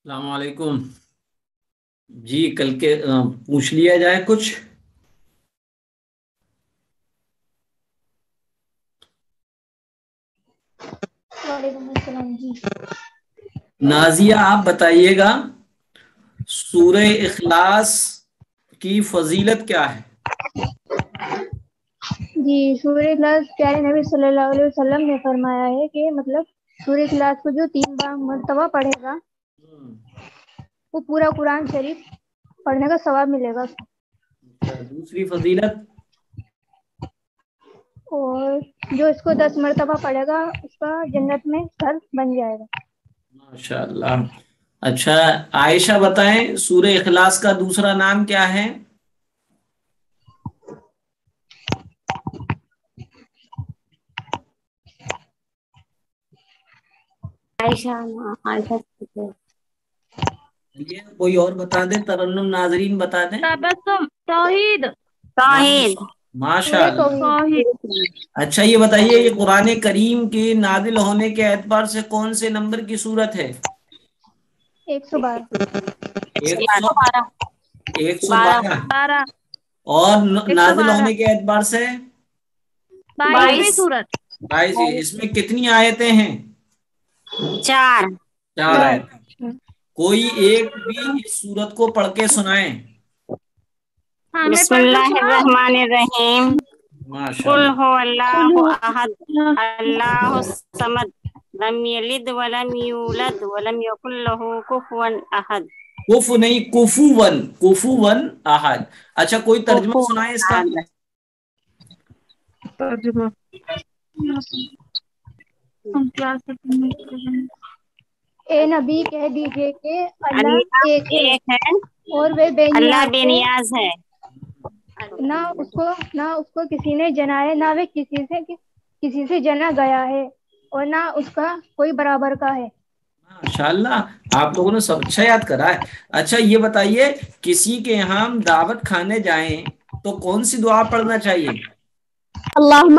السلام علیکم جی، کل کے پوچھ لیا جائے کچھ۔ وعلیکم السلام جی۔ نازیہ آپ بتائیے گا، سورہ اخلاص کی فضیلت کیا ہے؟ جی، سورہ اخلاص پیارے نبی صلی اللہ علیہ وسلم نے فرمایا ہے کہ سورہ اخلاص کو جو 3 مرتبہ پڑھے گا وہ پورا قرآن شریف پڑھنے کا ثواب ملے گا۔ اچھا، دوسری فضیلت؟ اور جو اس کو 10 مرتبہ پڑھے گا اس کا جنت میں گھر بن جائے گا۔ ماشاء اللہ۔ اچھا عائشہ بتائیں، سورہ اخلاص کا دوسرا نام کیا ہے؟ عائشہ چلیے کوئی اور بتا دیں، ترنم ناظرین بتا دیں۔ تبسم توحید ماشاء اللہ۔ اچھا یہ بتائیے، یہ قرآن کریم کے نازل ہونے کے اعتبار سے کون سے نمبر کی صورت ہے؟ 112۔ 112۔ اور نازل ہونے کے اعتبار سے 22ویں سورت۔ 22۔ اس میں کتنی آیتیں ہیں؟ 4۔ 4 آیتیں۔ کوئی ایک بھی اس سورت کو پڑھ کے سنائیں۔ بسم اللہ الرحمن الرحیم۔ قل هو اللہ احد اللہ الصمد لم یلد ولم یولد ولم یکن له کفوا احد۔ کف نہیں، کفون، کفون احد۔ اچھا کوئی ترجمہ سنائے اس کا۔ ترجمہ اے نبی کہہ دیجئے کہ اللہ ایک ہے اور وہ بے اللہ نیاز بے نیاز ہے، نہ اس کو کسی نے جنا ہے، نہ وہ کسی سے جنا گیا ہے، اور نہ اس کا کوئی برابر کا ہے۔ ماشاءاللہ، آپ لوگوں نے سب اچھا یاد کرا ہے۔ اچھا یہ بتائیے، کسی کے یہاں ہم دعوت کھانے جائیں تو کون سی دعا پڑھنا چاہیے؟ اللہم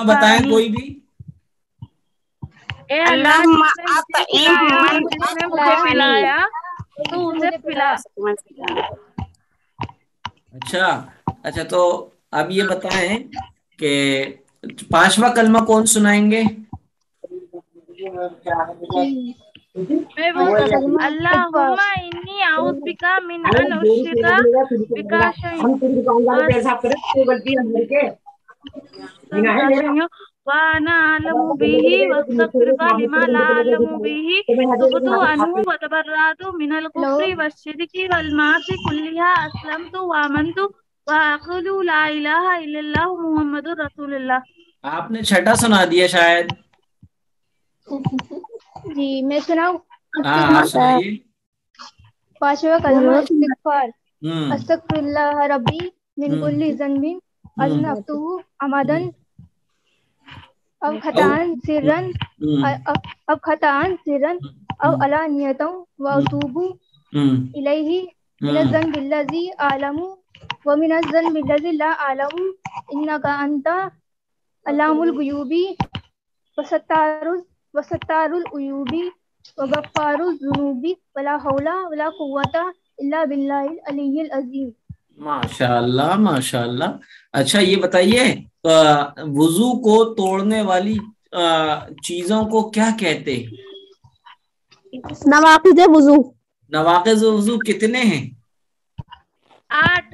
بتائیں کوئی بھی۔ اے اللہ جس نے مجھے پلایا تو اسے پلا۔ اچھا تو اب یہ بتائیں کہ 5واں کلمہ کون سنائیں گے؟ اللہم انی اعوذ بک من ان اشرک بک شیئا وانا اعلم به واستغفرک لما لا اعلم به تبت عنه وتبرأت من الكفر والشرك والمعاصي كلها اسلمت وآمنت وأشهد لا الہ الا اللہ محمد رسول اللہ۔ آپ نے چھٹا سنا دیا شاید۔ جی میں سناؤں؟ ہاں سنائیے۔ 5واں کلمہ استغفار۔ استغفر اللہ ربی من کل ذنب اذنبتہ عمدن اب خطأً سرًا او علانیۃ واتوب الیہ من الذنب الذی اعلم ومن الذنب الذی لا اعلم انک انت علام الغیوب وستار العیوب وغفار الذنوب ولا حول ولا قوۃ الا باللہ العلی العظیم۔ ماشاء اللہ ماشاء اللہ۔ اچھا یہ بتائیے، وضو کو توڑنے والی چیزوں کو کیا کہتے ہیں؟ نواقض وضو۔ نواقض وضو کتنے ہیں؟ 8۔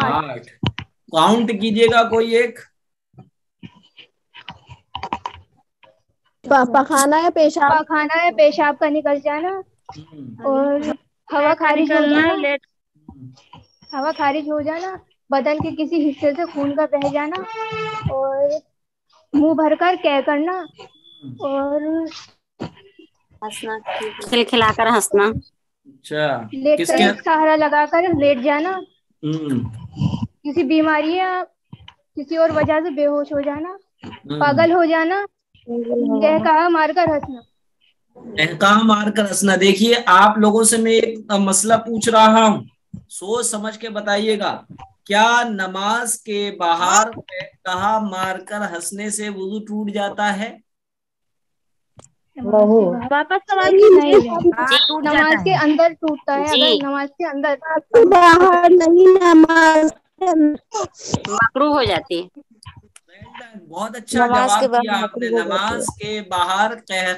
8۔ کاؤنٹ کیجئے گا کوئی ایک۔ پخانا یا پیشاب۔ پخانا یا پیشاب کا نکل جانا، اور ہوا خارج ہو جانا، بدن کے کسی حصے سے خون کا بہہ جانا، اور منہ بھر کر کرنا، اور کھلا کر ہنسنا۔ اچھا لیٹ کر سہارا لگا کر لیٹ جانا، کسی بیماری یا کسی اور وجہ سے بے ہوش ہو جانا، پاگل ہو جانا، کہا مار کر ہنسنا۔ احکام مار کر ہنسنا۔ دیکھیے آپ لوگوں سے میں ایک مسئلہ پوچھ رہا ہوں، سوچ سمجھ کے بتائیے گا۔ کیا نماز کے باہر کہا مار کر ہنسنے سے وضو ٹوٹ جاتا ہے؟ واپس سوال کی نماز کے اندر ٹوٹتا ہے، جی اگر نماز کے اندر باہر نہیں، نماز مکروہ ہو جاتی ہے۔ بہت اچھا جواب دیا آپ نے، نماز کے باہر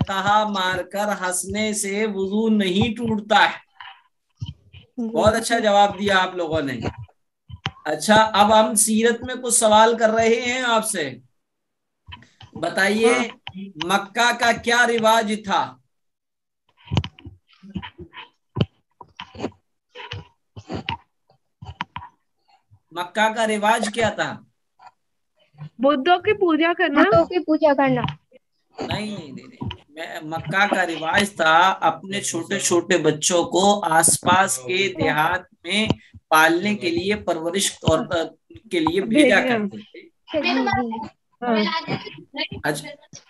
کہا مار کر ہنسنے سے وضو نہیں ٹوٹتا ہے، بہت اچھا جواب دیا آپ لوگوں نے۔ اچھا اب ہم سیرت میں کچھ سوال کر رہے ہیں آپ سے، بتائیے مکہ کا کیا رواج تھا؟ مکہ کا رواج کیا تھا؟ بدھوں کی پوجا کرنا، بتوں کی پوجا کرنا۔ نہیں، مکہ کا رواج تھا اپنے چھوٹے چھوٹے بچوں کو آس پاس کے دیہات میں پالنے کے لیے، پرورش کے لیے بھیجا کرتے تھے۔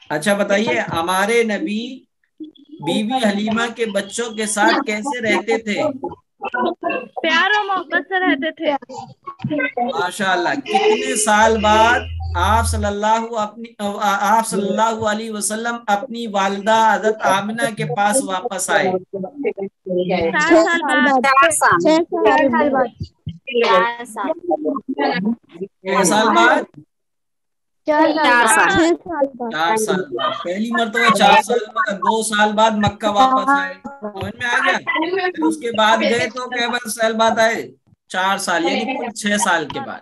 اچھا بتائیے ہمارے نبی بی بی حلیمہ کے بچوں کے ساتھ کیسے رہتے تھے؟ پیار اور محبت سے رہتے تھے۔ ماشاء اللہ۔ کتنے سال بعد آپ صلی اللہ علیہ وسلم اپنی والدہ حضرت آمنہ کے پاس واپس آئے؟ 4 سال بعد۔ 4 سال 4 سال بعد۔ 4 سال کئے سال بعد؟ 4 4 سال 4 سال بعد۔ پہلی مرتبہ 4 سال بعد، 2 سال بعد مکہ واپس آئے، سمجھ میں آ گیا؟ پھر اس کے بعد گئے تو کئی سال بعد آئے؟ 4 سال، یعنی کل 6 سال کے بعد۔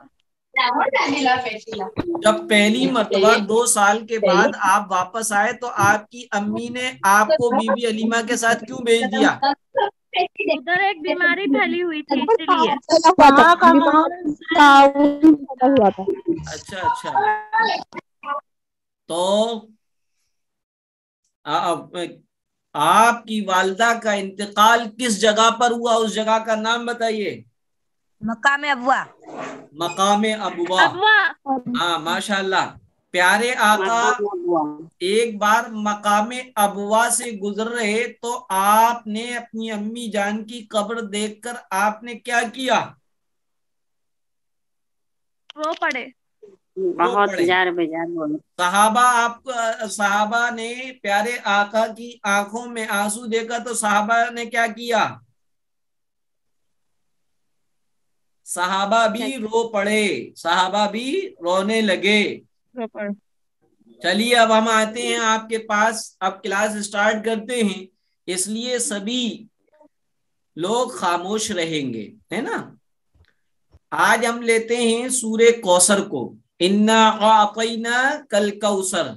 جب پہلی مرتبہ 2 سال کے بعد آپ واپس آئے تو آپ کی امی نے آپ کو بی بی حلیمہ کے ساتھ کیوں بھیج دیا؟ ادھر ایک بیماری پھیلی ہوئی تھی اس لیے۔ اچھا تو آپ کی والدہ کا انتقال کس جگہ پر ہوا؟ اس جگہ کا نام بتائیے۔ مقام ابوا۔ مقام ابوا۔ ہاں ماشاء اللہ، پیارے آقا ایک بار مقام ابوا سے گزر رہے تو آپ نے اپنی امی جان کی قبر دیکھ کر آپ نے کیا کیا؟ رو پڑے۔ بہت جار بجار بولے۔ صحابہ نے پیارے آقا کی آنکھوں میں آنسو دیکھا تو صحابہ نے کیا کیا؟ صحابہ بھی رو پڑے، صحابہ بھی رونے لگے۔ چلیے اب ہم آتے ہیں آپ کے پاس، اب کلاس سٹارٹ کرتے ہیں، اس لیے سبھی لوگ خاموش رہیں گے، ہے نا؟ آج ہم لیتے ہیں سورہ کوثر کو، انا اعطیناک الکوثر۔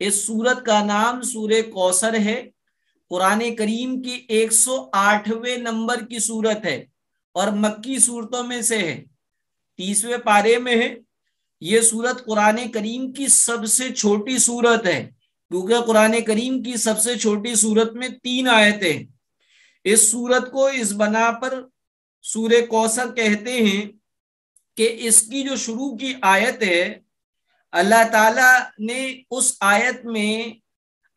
اس سورت کا نام سورہ کوثر ہے، قرآن کریم کی 108ویں نمبر کی سورت ہے اور مکی سورتوں میں سے ہے، 30ویں پارے میں ہے۔ یہ سورت قرآن کریم کی سب سے چھوٹی سورت ہے، کیونکہ قرآن کریم کی سب سے چھوٹی سورت میں 3 آیتیں۔ اس سورت کو اس بنا پر سورہ کوثر کہتے ہیں کہ اس کی جو شروع کی آیت ہے، اللہ تعالیٰ نے اس آیت میں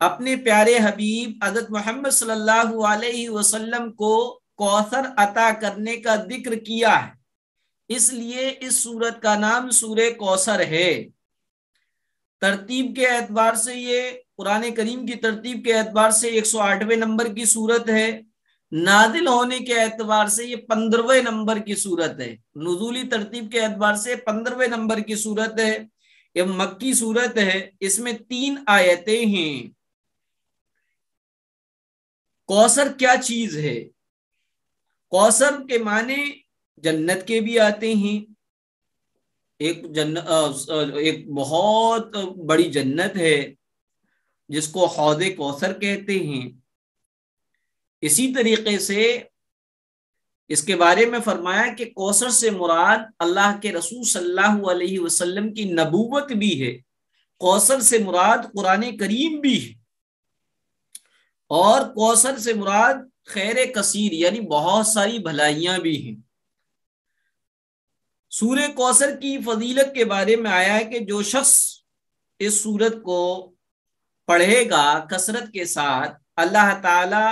اپنے پیارے حبیب حضرت محمد صلی اللہ علیہ وسلم کو کوثر عطا کرنے کا ذکر کیا ہے، اس لیے اس سورت کا نام سورہ کوثر ہے۔ ترتیب کے اعتبار سے یہ قرآن کریم کی ترتیب کے اعتبار سے 108ویں نمبر کی سورت ہے، نازل ہونے کے اعتبار سے یہ 15ویں نمبر کی سورت ہے، نزولی ترتیب کے اعتبار سے 15ویں نمبر کی سورت ہے، یہ مکی سورت ہے، اس میں 3 آیتیں ہیں۔ کوثر کیا چیز ہے؟ کوثر کے معنی جنت کے بھی آتے ہیں، ایک بہت بڑی جنت ہے جس کو حوض کوثر کہتے ہیں۔ اسی طریقے سے اس کے بارے میں فرمایا کہ کوثر سے مراد اللہ کے رسول صلی اللہ علیہ وسلم کی نبوت بھی ہے، کوثر سے مراد قرآن کریم بھی ہے، اور کوثر سے مراد خیر کثیر یعنی بہت ساری بھلائیاں بھی ہیں۔ سورہ کوثر کی فضیلت کے بارے میں آیا ہے کہ جو شخص اس سورت کو پڑھے گا کثرت کے ساتھ، اللہ تعالی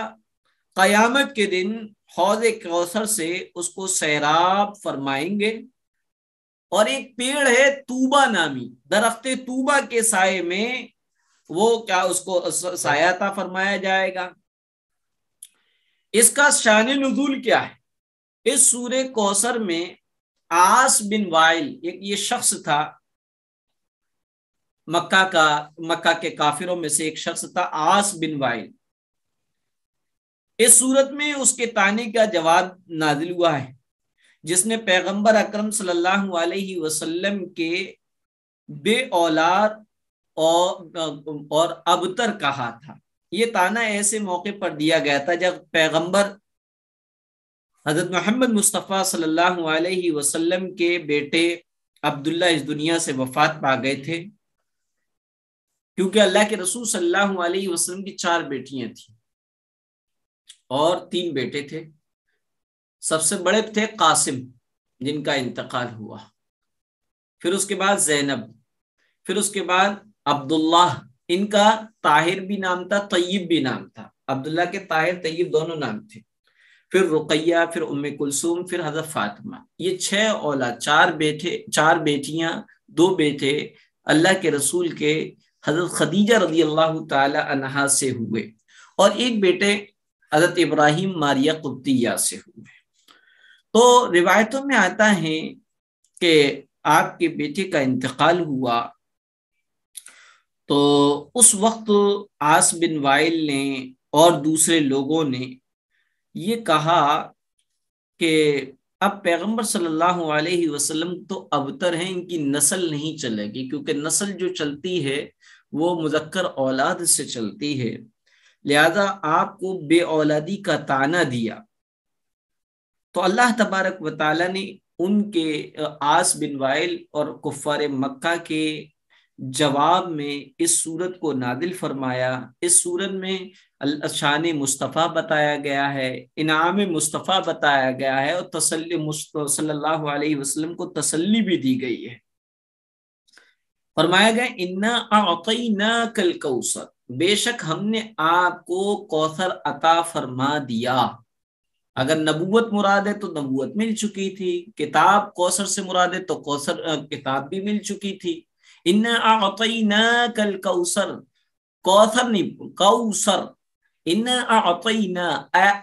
قیامت کے دن حوض کوثر سے اس کو سیراب فرمائیں گے اور ایک پیڑ ہے توبہ نامی، درخت توبہ کے سائے میں وہ کیا اس کو سایہ عطا فرمایا جائے گا۔ اس کا شان نزول کیا ہے؟ اس سورہ کوثر میں عاص بن وائل ایک یہ شخص تھا، مکہ کے کافروں میں سے ایک شخص تھا عاص بن وائل۔ اس صورت میں اس کے طعنے کا جواب نازل ہوا ہے، جس نے پیغمبر اکرم صلی اللہ علیہ وسلم کے بے اولاد اور ابتر کہا تھا۔ یہ طعنہ ایسے موقع پر دیا گیا تھا جب پیغمبر حضرت محمد مصطفیٰ صلی اللہ علیہ وسلم کے بیٹے عبداللہ اس دنیا سے وفات پا گئے تھے، کیونکہ اللہ کے رسول صلی اللہ علیہ وسلم کی 4 بیٹیاں تھیں اور 3 بیٹے تھے۔ سب سے بڑے تھے قاسم جن کا انتقال ہوا، پھر اس کے بعد زینب، پھر اس کے بعد عبداللہ، ان کا طاہر بھی نام تھا، طیب بھی نام تھا، عبداللہ کے طاہر طیب دونوں نام تھے، پھر رقیہ، پھر ام کلثوم، پھر حضرت فاطمہ۔ یہ 6 اولاد، 4 بیٹیاں، 2 بیٹے اللہ کے رسول کے حضرت خدیجہ رضی اللہ تعالی عنہا سے ہوئے، اور ایک بیٹے حضرت ابراہیم ماریہ قبطیہ سے ہوئے۔ تو روایتوں میں آتا ہے کہ آپ کے بیٹے کا انتقال ہوا تو اس وقت عاص بن وائل نے اور دوسرے لوگوں نے یہ کہا کہ اب پیغمبر صلی اللہ علیہ وسلم تو ابتر ہیں، ان کی نسل نہیں چلے گی، کیونکہ نسل جو چلتی ہے وہ مذکر اولاد سے چلتی ہے، لہذا آپ کو بے اولادی کا طعنہ دیا۔ تو اللہ تبارک و تعالیٰ نے ان کے عاص بن وائل اور کفار مکہ کے جواب میں اس صورت کو نازل فرمایا۔ اس صورت میں شان مصطفیٰ بتایا گیا ہے، انعام مصطفیٰ بتایا گیا ہے، اور تسلی صلی اللہ علیہ وسلم کو تسلی بھی دی گئی ہے۔ فرمایا گیا انا اعطیناک الکوثر، بے شک ہم نے آپ کو کوثر عطا فرما دیا۔ اگر نبوت مراد ہے تو نبوت مل چکی تھی، کتاب کوثر سے مراد ہے تو کوثر کتاب بھی مل چکی تھی۔ انا اعطیناک الکوثر، کوثر نہیں کوثر، انا اعطینا،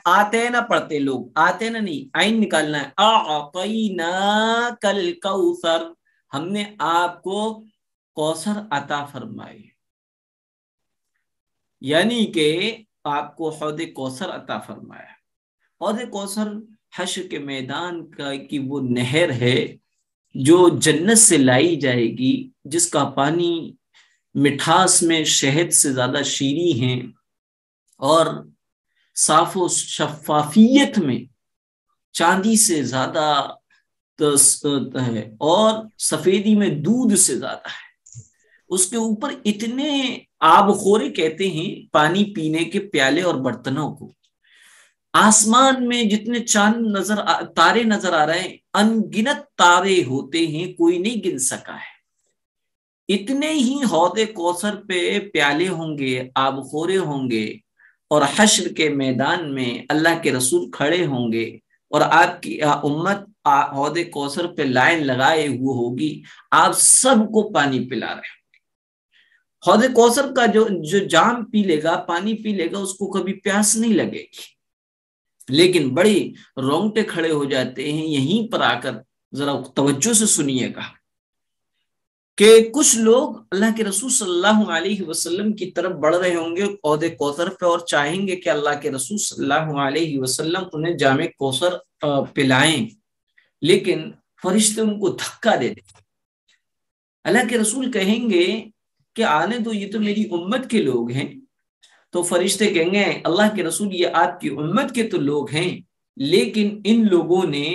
آتے نہ پڑھتے لوگ، آتے نہ نہیں، عین نکالنا ہے، اعطیناک الکوثر، ہم نے آپ کو کوثر عطا فرمائے، یعنی کہ آپ کو حوض کوثر عطا فرمایا۔ حوض کوثر حشر کے میدان کی وہ نہر ہے جو جنت سے لائی جائے گی، جس کا پانی مٹھاس میں شہد سے زیادہ شیریں ہیں، اور صاف و شفافیت میں چاندی سے زیادہ ہے، اور سفیدی میں دودھ سے زیادہ ہے۔ اس کے اوپر اتنے آب خورے کہتے ہیں پانی پینے کے پیالے اور برتنوں کو، آسمان میں جتنے چاند تارے نظر آ رہے ہیں، ان گنت تارے ہوتے ہیں، کوئی نہیں گن سکا ہے۔ اتنے ہی حوض کوثر پہ پیالے ہوں گے، آب خورے ہوں گے، اور حشر کے میدان میں اللہ کے رسول کھڑے ہوں گے، اور آپ کی امت حوض کوثر پہ لائن لگائے ہوئے ہوگی، آپ سب کو پانی پلا رہے ہیں۔ حوض کوثر کا جو جام پی لے گا، پانی پی لے گا، اس کو کبھی پیاس نہیں لگے گی، لیکن بڑے رونگٹے کھڑے ہو جاتے ہیں۔ یہیں پر آ کر ذرا توجہ سے سنیے گا کہ کچھ لوگ اللہ کے رسول صلی اللہ علیہ وسلم کی طرف بڑھ رہے ہوں گے حوض کوثر پہ، اور چاہیں گے کہ اللہ کے رسول صلی اللہ علیہ وسلم انہیں جام کوثر پلائیں، لیکن فرشتے ان کو دھکا دے دیں۔ اللہ کے رسول کہیں گے کہ آنے دو، یہ تو میری امت کے لوگ ہیں۔ تو فرشتے کہیں گے اللہ کے رسول یہ آپ کی امت کے تو لوگ ہیں، لیکن ان لوگوں نے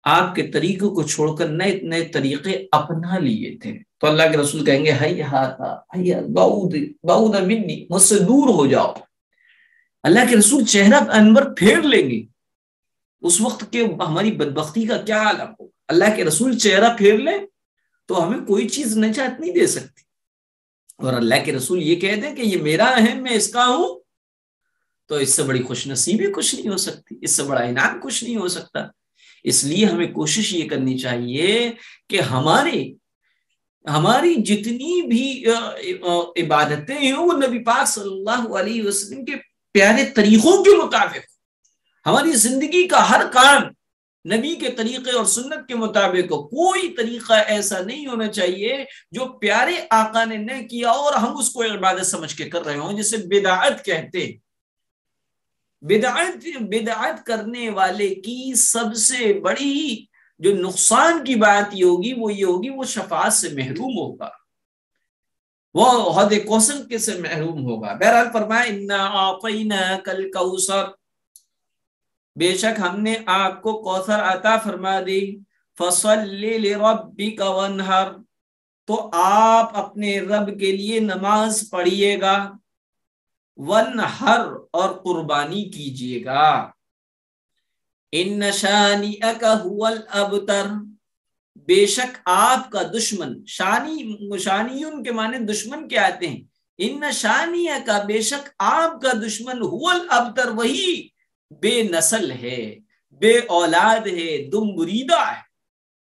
آپ کے طریقوں کو چھوڑ کر نئے نئے طریقے اپنا لیے تھے۔ تو اللہ کے رسول کہیں گے بعود منی، مجھ سے دور ہو جاؤ۔ اللہ کے رسول چہرہ انور پھیر لیں گے، اس وقت کے ہماری بدبختی کا کیا عالم ہو۔ اللہ کے رسول چہرہ پھیر لیں تو ہمیں کوئی چیز نجات نہیں دے سکتی، اور اللہ کے رسول یہ کہہ دیں کہ یہ میرا ہے، میں اس کا ہوں، تو اس سے بڑی خوش نصیبی کچھ نہیں ہو سکتی، اس سے بڑا انعام کچھ نہیں ہو سکتا۔ اس لیے ہمیں کوشش یہ کرنی چاہیے کہ ہماری جتنی بھی عبادتیں ہیں وہ نبی پاک صلی اللہ علیہ وسلم کے پیارے طریقوں کے مطابق، ہماری زندگی کا ہر کام نبی کے طریقے اور سنت کے مطابق ہو۔ کوئی طریقہ ایسا نہیں ہونا چاہیے جو پیارے آقا نے نہ کیا اور ہم اس کو عبادت سمجھ کے کر رہے ہوں، جسے بدعت کہتے ہیں۔ بدعت کرنے والے کی سب سے بڑی جو نقصان کی بات یہ ہوگی وہ شفاعت سے محروم ہوگا، وہ حوض کوثر کے سے محروم ہوگا۔ بہرحال فرمایا انا اعطیناک الکوثر، بے شک ہم نے آپ کو کوثر عطا فرما دی، فصلی لربک وانحر، تو آپ اپنے رب کے لیے نماز پڑھیے گا، وانحر اور قربانی کیجیے گا، ان شانئک هو الابتر، بے شک آپ کا دشمن، شانیون کے معنی دشمن کے آتے ہیں، ان شانئک بے شک آپ کا دشمن هو الابتر، وہی بے نسل ہے، بے اولاد ہے، دم بریدہ ہے۔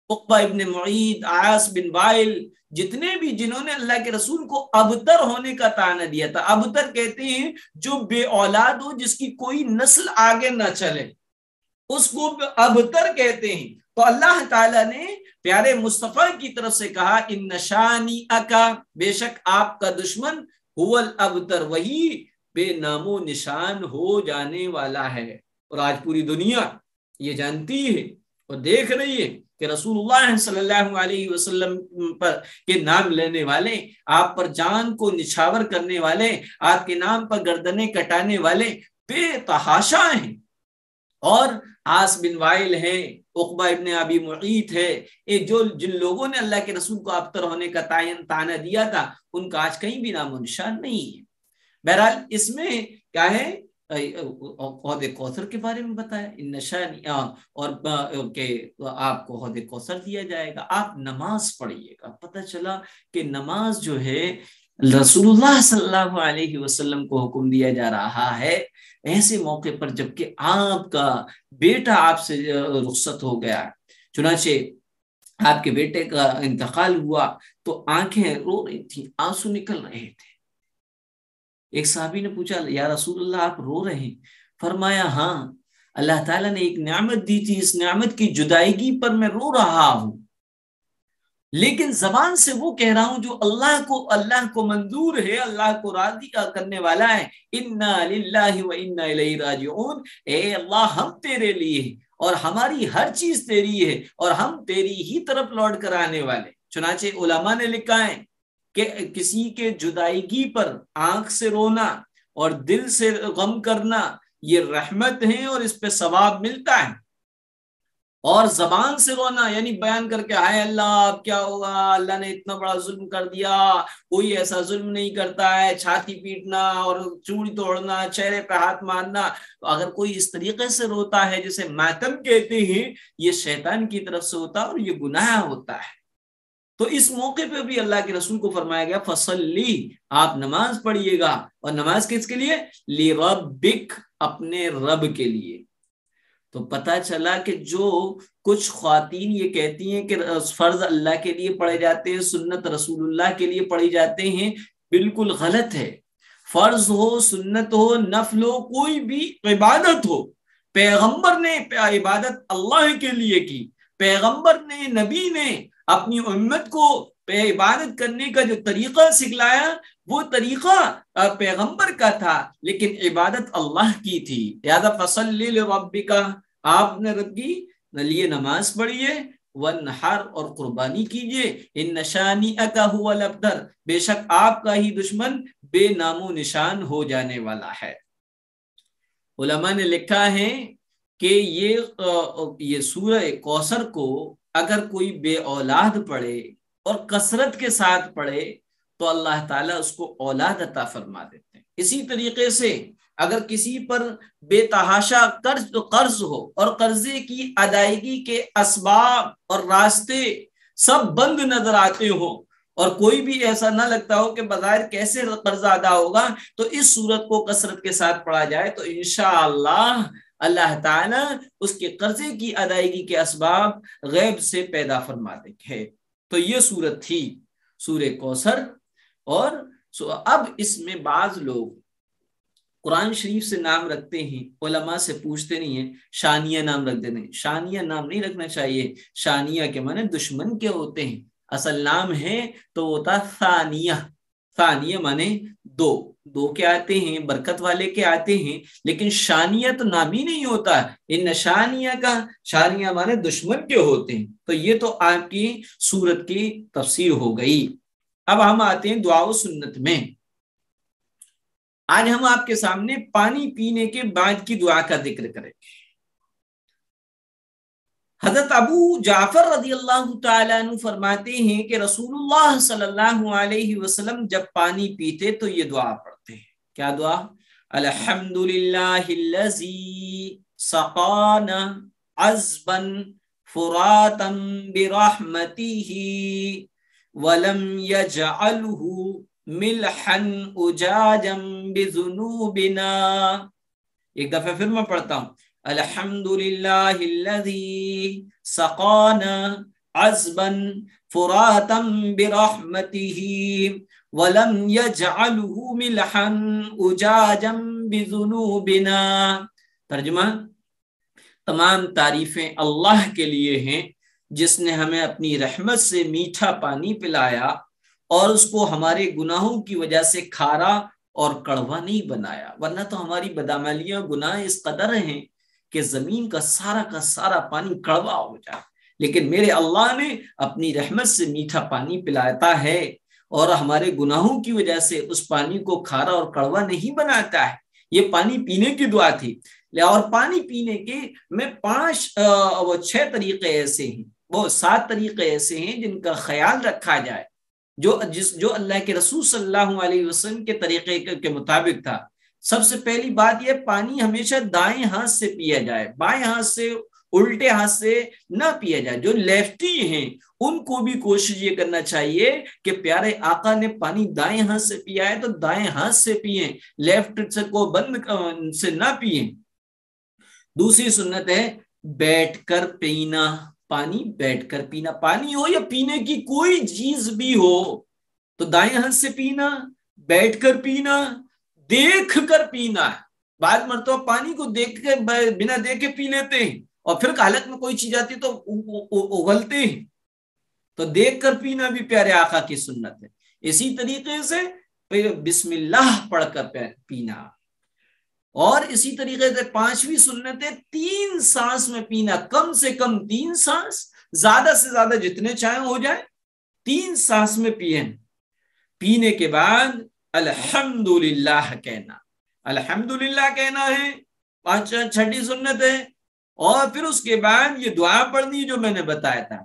عقبہ ابن معید، عاص بن وائل، جتنے بھی جنہوں نے اللہ کے رسول کو ابتر ہونے کا طعنہ دیا تھا، ابتر کہتے ہیں جو بے اولاد ہو، جس کی کوئی نسل آگے نہ چلے، اس کو ابتر کہتے ہیں۔ تو اللہ تعالیٰ نے پیارے مصطفیٰ کی طرف سے کہا ان شانئک، بے شک آپ کا دشمن هو الابتر، وہی بے نام و نشان ہو جانے والا ہے۔ اور آج پوری دنیا یہ جانتی ہے اور دیکھ رہی ہے کہ رسول اللہ صلی اللہ علیہ وسلم پر کے نام لینے والے، آپ پر جان کو نچھاور کرنے والے، آپ کے نام پر گردنیں کٹانے والے بے تحاشا ہیں۔ اور عاص بن وائل ہیں، عقبہ ابن ابی معیط ہے، جن لوگوں نے اللہ کے رسول کو ابتر ہونے کا طعنہ دیا تھا، ان کا آج کہیں بھی نام و نشان نہیں ہے۔ بہرحال اس میں کیا ہے، حوض کوثر کے بارے میں بتایا ان نشانی، اور کہ آپ کو حوض کوثر دیا جائے گا، آپ نماز پڑھیے گا۔ پتہ چلا کہ نماز جو ہے رسول اللہ صلی اللہ علیہ وسلم کو حکم دیا جا رہا ہے، ایسے موقع پر جبکہ آپ کا بیٹا آپ سے رخصت ہو گیا، چنانچہ آپ کے بیٹے کا انتقال ہوا تو آنکھیں رو رہی تھیں، آنسو نکل رہے تھے۔ ایک صحابی نے پوچھا یا رسول اللہ آپ رو رہے ہیں؟ فرمایا ہاں، اللہ تعالیٰ نے ایک نعمت دی تھی، اس نعمت کی جدائیگی پر میں رو رہا ہوں، لیکن زبان سے وہ کہہ رہا ہوں جو اللہ کو منظور ہے، اللہ کو راضی کرنے والا ہے۔ انا للہ و انا الیہ راجعون، اے اللہ ہم تیرے لیے ہیں اور ہماری ہر چیز تیری ہے اور ہم تیری ہی طرف لوٹ کر آنے والے۔ چنانچہ علماء نے لکھا ہے کہ کسی کے جدائیگی پر آنکھ سے رونا اور دل سے غم کرنا یہ رحمت ہے اور اس پہ ثواب ملتا ہے، اور زبان سے رونا یعنی بیان کر کے ہائے اللہ اب کیا ہوگا، اللہ نے اتنا بڑا ظلم کر دیا، کوئی ایسا ظلم نہیں کرتا ہے، چھاتی پیٹنا اور چوڑی توڑنا، چہرے پہ ہاتھ مارنا، اگر کوئی اس طریقے سے روتا ہے جسے ماتم کہتے ہیں، یہ شیطان کی طرف سے ہوتا ہے اور یہ گناہ ہوتا ہے۔ تو اس موقع پہ بھی اللہ کے رسول کو فرمایا گیا فصلی، آپ نماز پڑھیے گا، اور نماز کس کے لیے؟ لربک، اپنے رب کے لیے۔ تو پتہ چلا کہ جو کچھ خواتین یہ کہتی ہیں کہ فرض اللہ کے لیے پڑھے جاتے ہیں، سنت رسول اللہ کے لیے پڑھی جاتے ہیں، بالکل غلط ہے۔ فرض ہو، سنت ہو، نفل ہو، کوئی بھی عبادت ہو، پیغمبر نے عبادت اللہ کے لیے کی، پیغمبر نے، نبی نے اپنی امت کو عبادت کرنے کا جو طریقہ سکھلایا وہ طریقہ پیغمبر کا تھا، لیکن عبادت اللہ کی تھی۔ لہذا فصلی لربک، آپ نے رب کی لیے نماز پڑھیے، وانحر اور قربانی کیجیے، ان شانئک هو الابتر، بے شک آپ کا ہی دشمن بے نام و نشان ہو جانے والا ہے۔ علماء نے لکھا ہے کہ یہ سورہ کوثر کو اگر کوئی بے اولاد پڑھے اور کثرت کے ساتھ پڑھے تو اللہ تعالیٰ اس کو اولاد عطا فرما دیتے ہیں۔ اسی طریقے سے اگر کسی پر بے تحاشا قرض ہو اور قرضے کی ادائیگی کے اسباب اور راستے سب بند نظر آتے ہوں اور کوئی بھی ایسا نہ لگتا ہو کہ بظاہر کیسے قرض ادا ہوگا، تو اس صورت کو کثرت کے ساتھ پڑھا جائے تو انشاءاللہ اللہ تعالیٰ اس کے قرضے کی ادائیگی کے اسباب غیب سے پیدا فرماتے ہیں۔ تو یہ صورت تھی سورہ کوثر۔ اور اب اس میں بعض لوگ قرآن شریف سے نام رکھتے ہیں، علماء سے پوچھتے نہیں ہیں، شانیہ نام رکھ دیتے ہیں۔ شانیہ نام نہیں رکھنا چاہیے، شانیہ کے معنی دشمن کے ہوتے ہیں، اصل نام ہے تو ہوتا ثانیہ۔ ثانیہ معنی دو کے آتے ہیں، برکت والے کے آتے ہیں، لیکن شانیہ تو نام ہی نہیں ہوتا۔ ان شانیہ کا شانیہ معنی دشمن کے ہوتے ہیں۔ تو یہ تو آپ کی سورت کی تفسیر ہو گئی۔ اب ہم آتے ہیں دعا و سنت میں۔ آج ہم آپ کے سامنے پانی پینے کے بعد کی دعا کا ذکر کریں گے۔ حضرت ابو جعفر رضی اللہ تعالیٰ عنہ فرماتے ہیں کہ رسول اللہ صلی اللہ علیہ وسلم جب پانی پیتے تو یہ دعا پڑھتے ہیں۔ کیا دعا؟ الحمدللہ الذی سقانا عذبا فراتا برحمتہ ولم یجعلہ ملحا اجاجا بذنوبنا۔ ایک دفعہ پھر میں پڑھتا ہوں، الحمدللہ الذی سقانا عذبا فراتا برحمتہ ولم یجعلہ ملحا اجاجا بذنوبنا۔ ترجمہ، تمام تعریفیں اللہ کے لیے ہیں جس نے ہمیں اپنی رحمت سے میٹھا پانی پلایا اور اس کو ہمارے گناہوں کی وجہ سے کھارا اور کڑوا نہیں بنایا، ورنہ تو ہماری بدعملیاں گناہ اس قدر ہیں کہ زمین کا سارا پانی کڑوا ہو جائے، لیکن میرے اللہ نے اپنی رحمت سے میٹھا پانی پلاتا ہے اور ہمارے گناہوں کی وجہ سے اس پانی کو کھارا اور کڑوا نہیں بناتا ہے۔ یہ پانی پینے کی دعا تھی۔ اور پانی پینے کے میں 6 طریقے ایسے ہیں، وہ 7 طریقے ایسے ہیں جن کا خیال رکھا جائے، جو اللہ کے رسول صلی اللہ علیہ وسلم کے طریقے کے مطابق تھا۔ سب سے پہلی بات یہ، پانی ہمیشہ دائیں ہاتھ سے پیا جائے، بائیں ہاتھ سے، الٹے ہاتھ سے نہ پیا جائے۔ جو لیفٹی ہیں ان کو بھی کوشش یہ کرنا چاہیے کہ پیارے آقا نے پانی دائیں ہاتھ سے پیا ہے تو دائیں ہاتھ سے پیئیں، لیفٹ سے کو بند سے نہ پیئیں۔ دوسری سنت ہے بیٹھ کر پینا، پانی بیٹھ کر پینا، پانی ہو یا پینے کی کوئی چیز بھی ہو تو دائیں ہاتھ سے پینا، بیٹھ کر پینا، دیکھ کر پینا ہے۔ بعض مرتبہ پانی کو دیکھ کے بنا دیکھے پی لیتے ہیں اور پھر حالت میں کوئی چیز آتی تو اگلتے ہیں، تو دیکھ کر پینا بھی پیارے آقا کی سنت ہے۔ اسی طریقے سے بسم اللہ پڑھ کر پینا، اور اسی طریقے سے 5ویں سنت ہے 3 سانس میں پینا، کم سے کم 3 سانس، زیادہ سے زیادہ جتنے چاہیں ہو جائے 3 سانس میں پیئیں۔ پینے کے بعد الحمدللہ کہنا، الحمدللہ کہنا ہے 6ٹھی سنت ہے۔ اور پھر اس کے بعد یہ دعا پڑھنی جو میں نے بتایا تھا،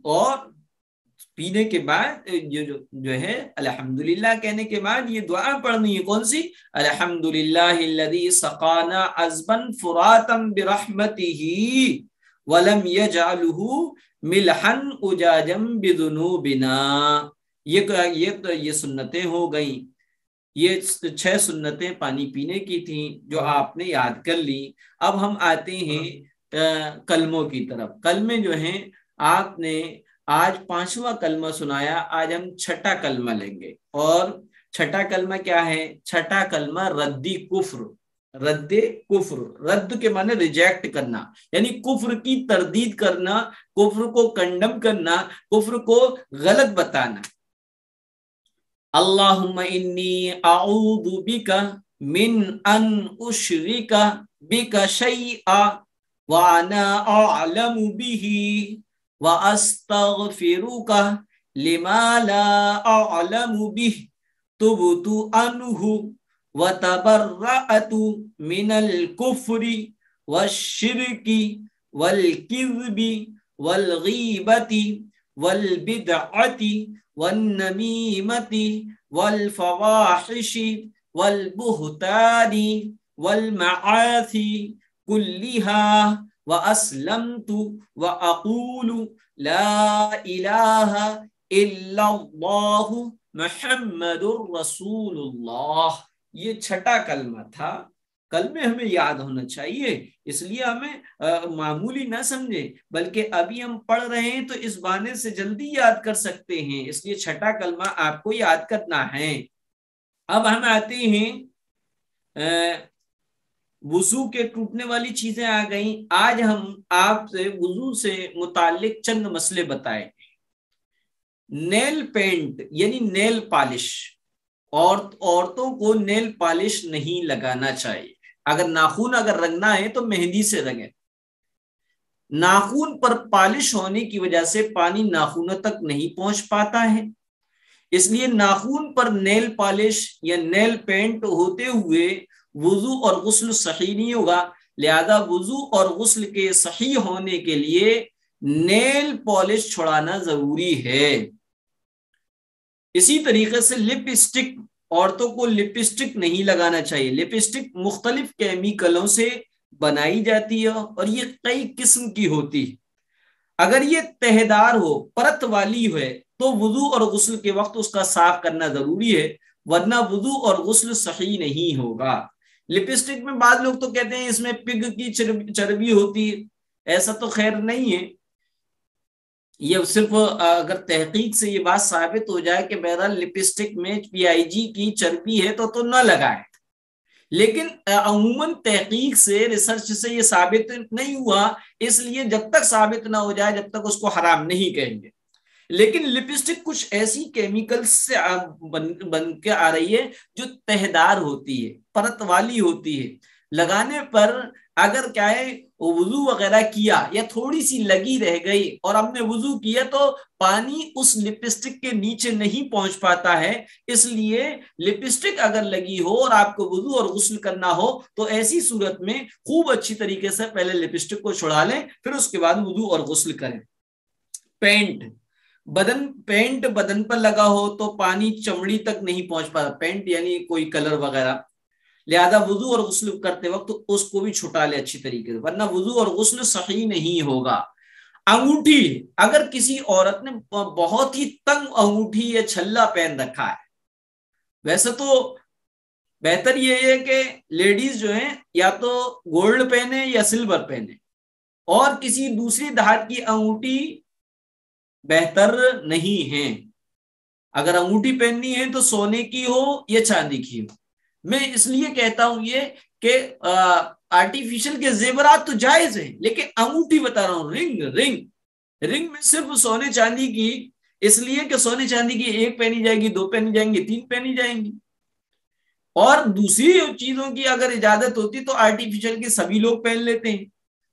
اور پینے کے بعد جو ہے الحمدللہ کہنے کے بعد یہ دعا پڑھنی ہے، کون سی؟ الحمدللہ الذی سقانا عذبا فراتا برحمتہ ولم یجعلہ ملحا اجاجا بذنوبنا۔ یہ سنتیں ہو گئیں، یہ 6 سنتیں پانی پینے کی تھیں جو آپ نے یاد کر لی۔ اب ہم آتے ہیں کلموں کی طرف۔ کلمے جو ہیں، آپ نے آج 5واں کلمہ سنایا، آج ہم 6ٹھا کلمہ لیں گے۔ اور 6ٹھا کلمہ کیا ہے؟ 6ٹھا کلمہ ردی کفر۔ رد کفر، رد کے معنی ریجیکٹ کرنا، یعنی کفر کی تردید کرنا، کفر کو کنڈم کرنا، کفر کو غلط بتانا۔ اللہم انی اعوذ بک من ان اشرک بک شیئا وانا اعلم به وَأَسْتَغْفِرُكَ لِمَا لَا أَعْلَمُ بِهِ تُبْتُ عَنْهُ وَتَبَرَّأْتُ مِنَ الْكُفْرِ وَالشِّرْكِ وَالْكِذْبِ وَالْغِيبَةِ وَالْبِدْعَةِ وَالنَّمِيمَةِ وَالْفَوَاحِشِ وَالْبُهْتَانِ وَالْمَعَاصِي كُلِّهَا وَأَسْلَمْتُ وَأَقُولُ لَا إِلَهَ إِلَّا اللَّهُ مُحَمَّدٌ رَسُولُ اللَّهِ۔ یہ 6ٹھا کلمہ تھا کل میں ہمیں یاد ہونا چاہیے، اس لیے ہمیں معمولی نہ سمجھے، بلکہ ابھی ہم پڑھ رہے ہیں تو اس بہانے سے جلدی یاد کر سکتے ہیں، اس لیے چھٹا کلمہ آپ کو یاد کرنا ہے۔ اب ہم آتے ہیں وضو کے ٹوٹنے والی چیزیں آ گئیں۔ آج ہم آپ سے وضو سے متعلق چند مسئلے بتائیں۔ نیل پینٹ یعنی نیل پالش، عورتوں کو نیل پالش نہیں لگانا چاہیے۔ اگر ناخن رنگنا ہے تو مہندی سے رنگیں۔ ناخن پر پالش ہونے کی وجہ سے پانی ناخنوں تک نہیں پہنچ پاتا ہے، اس لیے ناخن پر نیل پالش یا نیل پینٹ ہوتے ہوئے وضو اور غسل صحیح نہیں ہوگا۔ لہذا وضو اور غسل کے صحیح ہونے کے لیے نیل پالش چھڑانا ضروری ہے۔ اسی طریقے سے لپسٹک، عورتوں کو لپسٹک نہیں لگانا چاہیے۔ لپسٹک مختلف کیمیکلوں سے بنائی جاتی ہے اور یہ کئی قسم کی ہوتی ہے۔ اگر یہ تہدار ہو، پرت والی ہے، تو وضو اور غسل کے وقت اس کا صاف کرنا ضروری ہے، ورنہ وضو اور غسل صحیح نہیں ہوگا۔ لپسٹک میں بعض لوگ تو کہتے ہیں اس میں پگ کی چربی ہوتی ہے، ایسا تو خیر نہیں ہے۔ یہ صرف اگر تحقیق سے یہ بات ثابت ہو جائے کہ بہرحال لپسٹک میں PIG کی چربی ہے تو نہ لگائیں، لیکن عموماً تحقیق سے، ریسرچ سے یہ ثابت نہیں ہوا، اس لیے جب تک ثابت نہ ہو جائے جب تک اس کو حرام نہیں کہیں گے۔ لیکن لپسٹک کچھ ایسی کیمیکل سے بن کے آ رہی ہے جو تہدار ہوتی ہے، پرت والی ہوتی ہے، لگانے پر اگر کیا ہے وضو وغیرہ کیا یا تھوڑی سی لگی رہ گئی اور ہم نے وضو کیا تو پانی اس لپسٹک کے نیچے نہیں پہنچ پاتا ہے، اس لیے لپسٹک اگر لگی ہو اور آپ کو وضو اور غسل کرنا ہو تو ایسی صورت میں خوب اچھی طریقے سے پہلے لپسٹک کو چھڑا لیں، پھر اس کے بعد وضو اور غسل کریں۔ پینٹ بدن پر لگا ہو تو پانی چمڑی تک نہیں پہنچ پاتا، پینٹ یعنی کوئی کلر وغیرہ، لہذا وضو اور غسل کرتے وقت اس کو بھی چھٹا لے اچھی طریقے سے، ورنہ وضو اور غسل صحیح نہیں ہوگا۔ انگوٹھی، اگر کسی عورت نے بہت ہی تنگ انگوٹھی یا چھلا پہن رکھا ہے، ویسے تو بہتر یہ ہے کہ لیڈیز جو ہیں یا تو گولڈ پہنے یا سلور پہنے، اور کسی دوسری دھات کی انگوٹھی بہتر نہیں ہے۔ اگر انگوٹھی پہننی ہے تو سونے کی ہو یا چاندی کی ہو۔ میں اس لیے کہتا ہوں یہ کہ آرٹیفیشل کے زیورات تو جائز ہیں، لیکن انگوٹھی بتا رہا ہوں، رنگ میں صرف سونے چاندی کی، اس لیے کہ سونے چاندی کی 1 پہنی جائے گی، 2 پہنی جائیں گی، 3 پہنی جائیں گی، اور دوسری چیزوں کی اگر اجازت ہوتی تو آرٹیفیشل کے سبھی لوگ پہن لیتے ہیں۔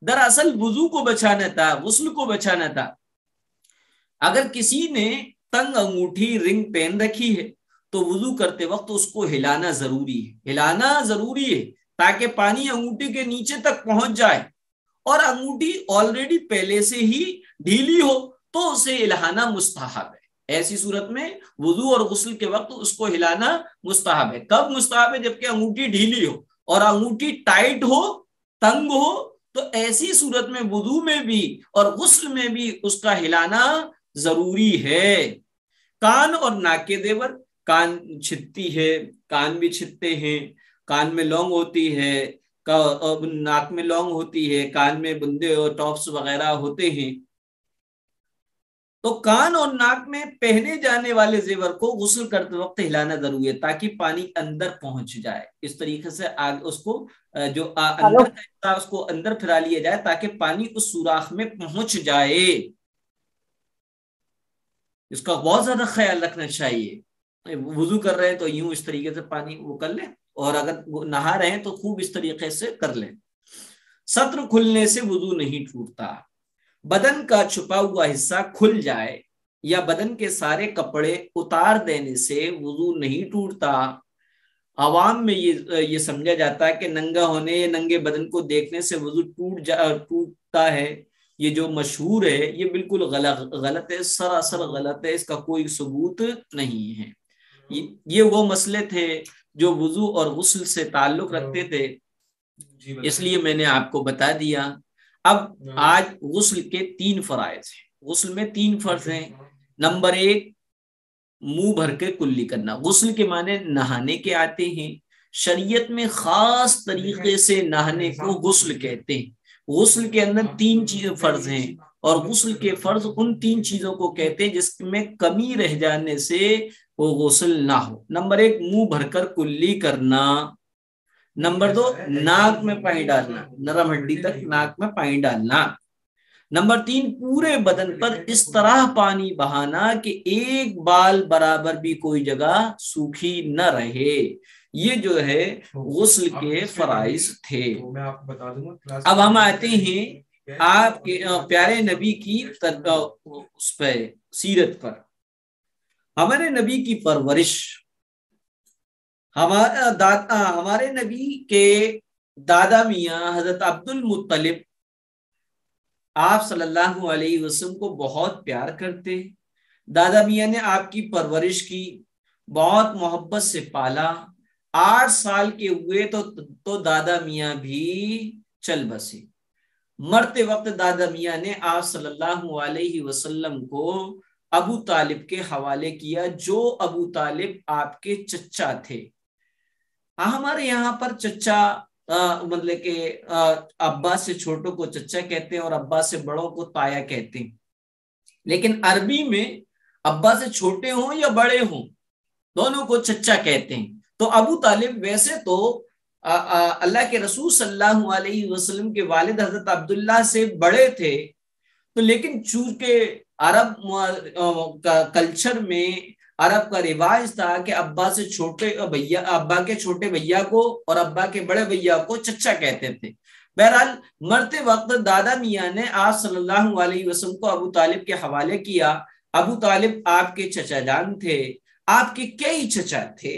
دراصل وضو کو بچانا تھا، غسل کو بچانا تھا۔ اگر کسی نے تنگ انگوٹھی رنگ پہن رکھی ہے تو وضو کرتے وقت اس کو ہلانا ضروری ہے تاکہ پانی انگوٹھی کے نیچے تک پہنچ جائے، اور انگوٹھی آلریڈی پہلے سے ہی ڈھیلی ہو تو اسے ہلانا مستحب ہے۔ ایسی صورت میں وضو اور غسل کے وقت اس کو ہلانا مستحب ہے۔ کب مستحب ہے؟ جبکہ انگوٹھی ڈھیلی ہو، اور انگوٹھی ٹائٹ ہو، تنگ ہو، تو ایسی صورت میں وضو میں بھی اور غسل میں بھی اس کا ہلانا ضروری ہے۔ کان اور ناک کے زیور، کان چھتتی ہے، کان بھی چھتتے ہیں، کان میں لونگ ہوتی ہے، ناک میں لونگ ہوتی ہے، کان میں بندے اور ٹاپس وغیرہ ہوتے ہیں، تو کان اور ناک میں پہنے جانے والے زیور کو غسل کرتے وقت ہلانا ضروری ہے تاکہ پانی اندر پہنچ جائے۔ اس طریقے سے اس کو جو اندر کا حصہ اس کو اندر پھرا لیا جائے تاکہ پانی اس سوراخ میں پہنچ جائے۔ اس کا بہت زیادہ خیال رکھنا چاہیے۔ وضو کر رہے ہیں تو یوں اس طریقے سے پانی وہ کر لیں، اور اگر نہا رہے ہیں تو خوب اس طریقے سے کر لیں۔ سطر کھلنے سے وضو نہیں ٹوٹتا۔ بدن کا چھپا ہوا حصہ کھل جائے یا بدن کے سارے کپڑے اتار دینے سے وضو نہیں ٹوٹتا۔ عوام میں یہ سمجھا جاتا ہے کہ ننگا ہونے یا ننگے بدن کو دیکھنے سے وضو ٹوٹتا ہے۔ یہ جو مشہور ہے یہ بالکل غلط ہے، سراسر غلط ہے، اس کا کوئی ثبوت نہیں ہے۔ یہ وہ مسئلے تھے جو وضو اور غسل سے تعلق رکھتے تھے، اس لیے میں نے آپ کو بتا دیا۔ اب آج غسل کے 3 فرائض ہیں۔ غسل میں 3 فرض ہیں۔ نمبر 1، منہ بھر کے کلی کرنا۔ غسل کے معنی نہانے کے آتے ہیں، شریعت میں خاص طریقے سے نہانے کو غسل کہتے ہیں. غسل کے اندر 3 چیزیں فرض ہیں اور غسل کے فرض ان 3 چیزوں کو کہتے ہیں جس میں کمی رہ جانے سے وہ غسل نہ ہو. نمبر 1 منہ بھر کر کلی کرنا. نمبر 2 ناک میں پانی ڈالنا، نرم ہڈی تک ناک میں پانی ڈالنا. نمبر 3 پورے بدن پر اس طرح پانی بہانا کہ ایک بال برابر بھی کوئی جگہ سوکھی نہ رہے. یہ جو ہے غسل کے فرائض تھے. اب ہم آتے ہیں آپ کے پیارے نبی کی اس پہ سیرت پر. ہمارے نبی کی پرورش، ہمارے نبی کے دادا میاں حضرت عبد المطلب آپ صلی اللہ علیہ وسلم کو بہت پیار کرتے. دادا میاں نے آپ کی پرورش کی، بہت محبت سے پالا. 8 سال کے ہوئے تو دادا میاں بھی چل بسے. مرتے وقت دادا میاں نے آپ صلی اللہ علیہ وسلم کو ابو طالب کے حوالے کیا، جو ابو طالب آپ کے چچا تھے. ہمارے یہاں پر چچا مطلب کہ ابا سے چھوٹوں کو چچا کہتے ہیں اور ابا سے بڑوں کو تایا کہتے ہیں. لیکن عربی میں ابا سے چھوٹے ہوں یا بڑے ہوں دونوں کو چچا کہتے ہیں. تو ابو طالب ویسے تو اللہ کے رسول صلی اللہ علیہ وسلم کے والد حضرت عبداللہ سے بڑے تھے، تو لیکن چونکہ عرب کا کلچر میں عرب کا رواج تھا کہ ابا کے چھوٹے بھیا کو اور ابا کے بڑے بھیا کو چچا کہتے تھے. بہرحال مرتے وقت دادا میاں نے آپ صلی اللہ علیہ وسلم کو ابو طالب کے حوالے کیا. ابو طالب آپ کے چچا جان تھے، آپ کے کئی چچا تھے.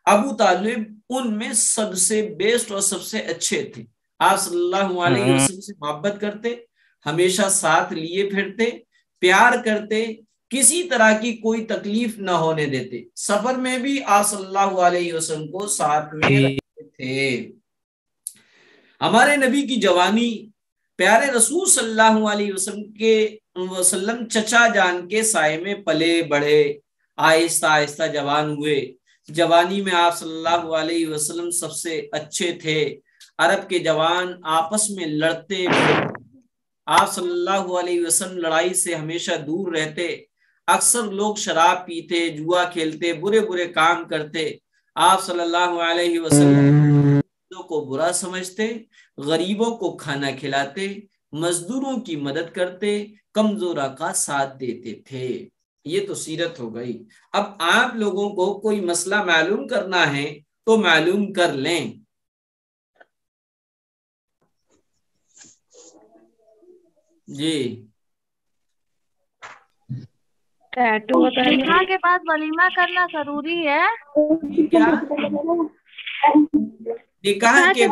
ابو طالب ان میں سب سے بیسٹ اور سب سے اچھے تھے. آپ صلی اللہ علیہ وسلم سے محبت کرتے، ہمیشہ ساتھ لیے پھرتے، پیار کرتے، کسی طرح کی کوئی تکلیف نہ ہونے دیتے. سفر میں بھی آپ صلی اللہ علیہ وسلم کو ساتھ میں رکھتے تھے. ہمارے نبی کی جوانی پیارے رسول صلی اللہ علیہ وسلم چچا جان کے سائے میں پلے بڑھے، آہستہ آہستہ جوان ہوئے. جوانی میں آپ صلی اللہ علیہ وسلم سب سے اچھے تھے. عرب کے جوان آپس میں لڑتے، آپ صلی اللہ علیہ وسلم لڑائی سے ہمیشہ دور رہتے. اکثر لوگ شراب پیتے، جوا کھیلتے، برے برے کام کرتے. آپ صلی اللہ علیہ وسلم کو برا سمجھتے، غریبوں کو کھانا کھلاتے، مزدوروں کی مدد کرتے، کمزوروں کا ساتھ دیتے تھے. یہ تو سیرت ہو گئی. اب آپ لوگوں کو کوئی مسئلہ معلوم کرنا ہے تو معلوم کر لیں. جی نکاح کے بعد ولیمہ کرنا ضروری ہے کیا؟ نکاح کے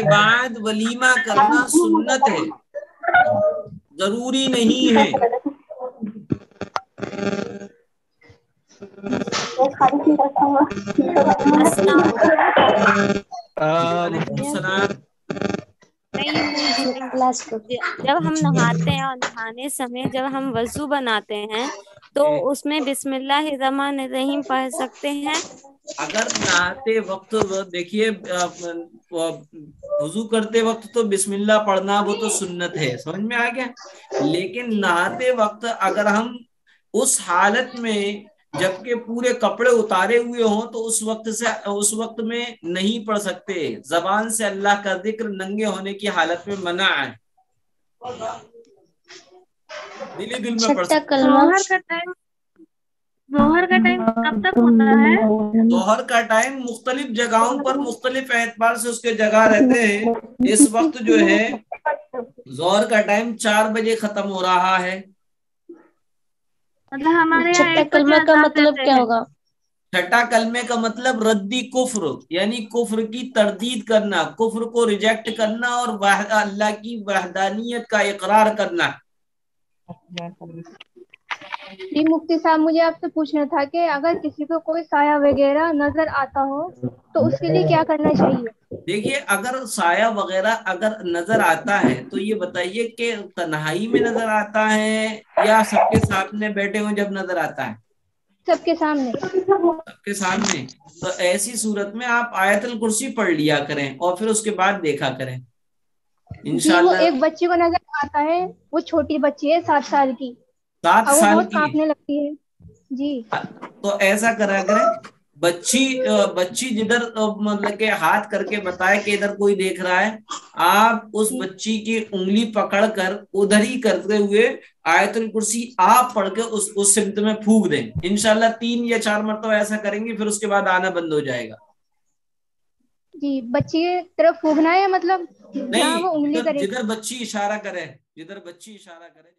بعد ولیمہ کرنا سنت ہے، ضروری نہیں ہے. جب ہم نہاتے ہیں اور نہانے سمے جب ہم وضو بناتے ہیں تو اس میں بسم اللہ الرحمن الرحیم پڑھ سکتے ہیں. اگر نہاتے وقت دیکھیے وضو کرتے وقت تو بسم اللہ پڑھنا وہ تو سنت ہے، سمجھ میں آ گیا. لیکن نہاتے وقت اگر ہم اس حالت میں جبکہ پورے کپڑے اتارے ہوئے ہوں تو اس وقت میں نہیں پڑھ سکتے. زبان سے اللہ کا ذکر ننگے ہونے کی حالت میں منع ہے. دل میں پڑھ سکتے. ظہر کا ٹائم کب تک ہوتا ہے؟ ظہر کا ٹائم مختلف جگہوں پر مختلف اعتبار سے اس کے جگہ رہتے ہیں. اس وقت جو ہے ظہر کا ٹائم 4 بجے ختم ہو رہا ہے. چھٹا کلمہ کا مطلب کیا ہوگا؟ چھٹا کلمے کا مطلب ردی کفر، یعنی کفر کی تردید کرنا، کفر کو ریجیکٹ کرنا اور اللہ کی وحدانیت کا اقرار کرنا. جی مفتی صاحب مجھے آپ سے پوچھنا تھا کہ اگر کسی کو کوئی سایہ وغیرہ نظر آتا ہو تو اس کے لیے کیا کرنا چاہیے؟ دیکھیے اگر سایہ وغیرہ اگر نظر آتا ہے تو یہ بتائیے کہ تنہائی میں نظر آتا ہے یا سب کے ساتھ میں بیٹھے ہوئے جب نظر آتا ہے؟ سب کے سامنے. سب کے سامنے. تو ایسی صورت میں آپ آیت الکرسی پڑھ لیا کریں اور پھر اس کے بعد دیکھا کریں انشاءاللہ. وہ ایک بچی کو نظر آتا ہے, وہ چھوٹی بچی ہے 7 سال کی, 7 وہ سال بہت کی. کانپنے لگتی ہے. جی تو ایسا کرا کریں, بچی جدھر مطلب کہ ہاتھ کر کے بتائے کہ ادھر کوئی دیکھ رہا ہے, آپ اس بچی کی انگلی پکڑ کر ادھر ہی کرتے ہوئے آیت الکرسی آپ پڑھ کے اس سمت میں پھونک دیں. انشاءاللہ 3 یا 4 مرتبہ ایسا کریں گے, پھر اس کے بعد آنا بند ہو جائے گا. جی. بچی کی طرف پھونکنا ہے مطلب جہاں وہ انگلی نہیں, کرے. جدھر بچی اشارہ کرے, جدھر بچی اشارہ کرے.